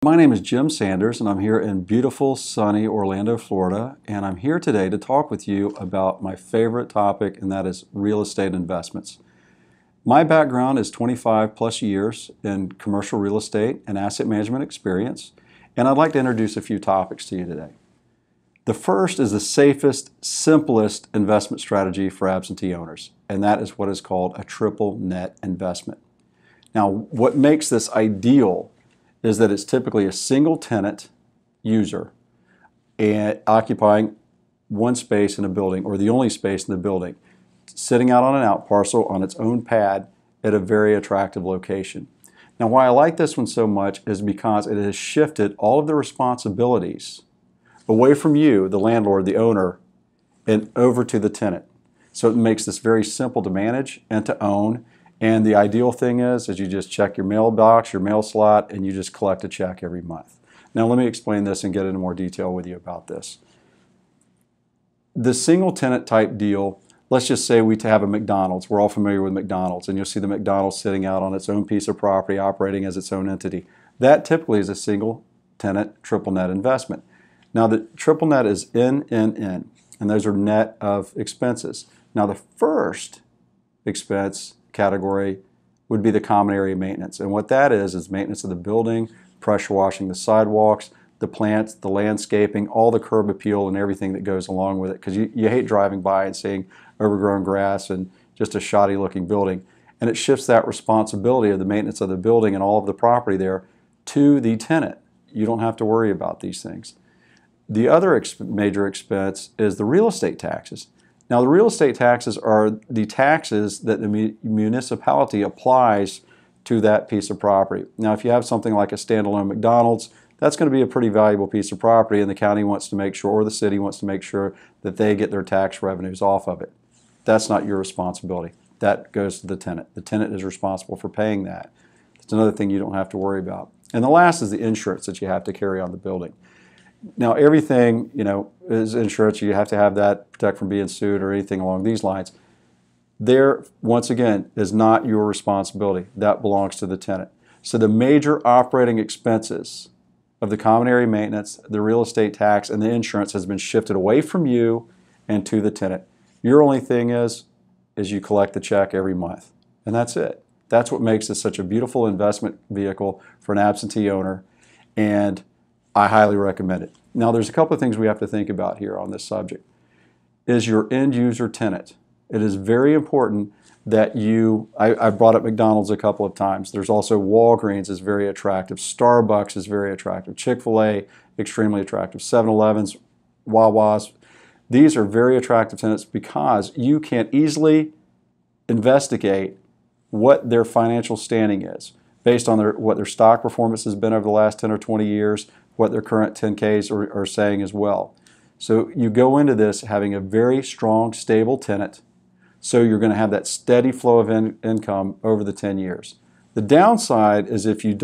My name is Jim Sanders, and I'm here in beautiful, sunny Orlando, Florida, and I'm here today to talk with you about my favorite topic, and that is real estate investments. My background is 25 plus years in commercial real estate and asset management experience, and I'd like to introduce a few topics to you today. The first is the safest, simplest investment strategy for absentee owners, and that is what is called a triple net investment. Now, what makes this ideal is that it's typically a single tenant user and occupying one space in a building, or the only space in the building, sitting out on an out parcel on its own pad at a very attractive location. Now, why I like this one so much is because it has shifted all of the responsibilities away from you, the landlord, the owner, and over to the tenant. So it makes this very simple to manage and to own. And the ideal thing is you just check your mailbox, your mail slot, and you just collect a check every month. Now let me explain this and get into more detail with you about this. The single tenant type deal, let's just say we have a McDonald's. We're all familiar with McDonald's, and you'll see the McDonald's sitting out on its own piece of property, operating as its own entity. That typically is a single tenant triple net investment. Now the triple net is in, and those are net of expenses. Now the first expense category would be the common area maintenance. And what that is maintenance of the building, pressure washing the sidewalks, the plants, the landscaping, all the curb appeal and everything that goes along with it. Because you hate driving by and seeing overgrown grass and just a shoddy looking building. And it shifts that responsibility of the maintenance of the building and all of the property there to the tenant. You don't have to worry about these things. The other major expense is the real estate taxes. Now, the real estate taxes are the taxes that the municipality applies to that piece of property. Now, if you have something like a standalone McDonald's, that's going to be a pretty valuable piece of property, and the county wants to make sure, or the city wants to make sure, that they get their tax revenues off of it. That's not your responsibility. That goes to the tenant. The tenant is responsible for paying that. It's another thing you don't have to worry about. And the last is the insurance that you have to carry on the building. Now, everything, is insurance. You have to have that, protect from being sued or anything along these lines. There, once again, is not your responsibility. That belongs to the tenant. So the major operating expenses of the common area maintenance, the real estate tax, and the insurance has been shifted away from you and to the tenant. Your only thing is you collect the check every month, and that's it. That's what makes this such a beautiful investment vehicle for an absentee owner, and I highly recommend it. Now, there's a couple of things we have to think about here on this subject. Is your end user tenant? It is very important that I brought up McDonald's a couple of times. There's also Walgreens is very attractive. Starbucks is very attractive. Chick-fil-A, extremely attractive. 7-Elevens, Wawa's. These are very attractive tenants because you can easily investigate what their financial standing is based on what their stock performance has been over the last 10 or 20 years, what their current 10Ks are saying as well. So you go into this having a very strong, stable tenant, so you're going to have that steady flow of income over the 10 years. The downside is if you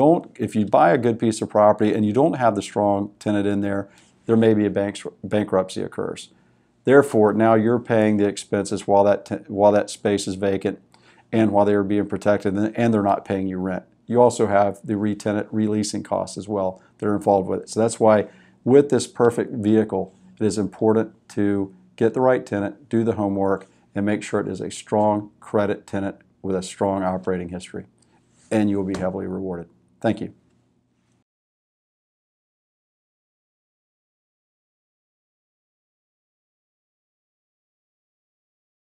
buy a good piece of property and you don't have the strong tenant in there, there may be a bankruptcy occurs. Therefore, now you're paying the expenses while that space is vacant and while they're being protected, and they're not paying you rent. You also have the re-tenant releasing costs as well that are involved with it. So that's why with this perfect vehicle, it is important to get the right tenant, do the homework, and make sure it is a strong credit tenant with a strong operating history. And you will be heavily rewarded. Thank you.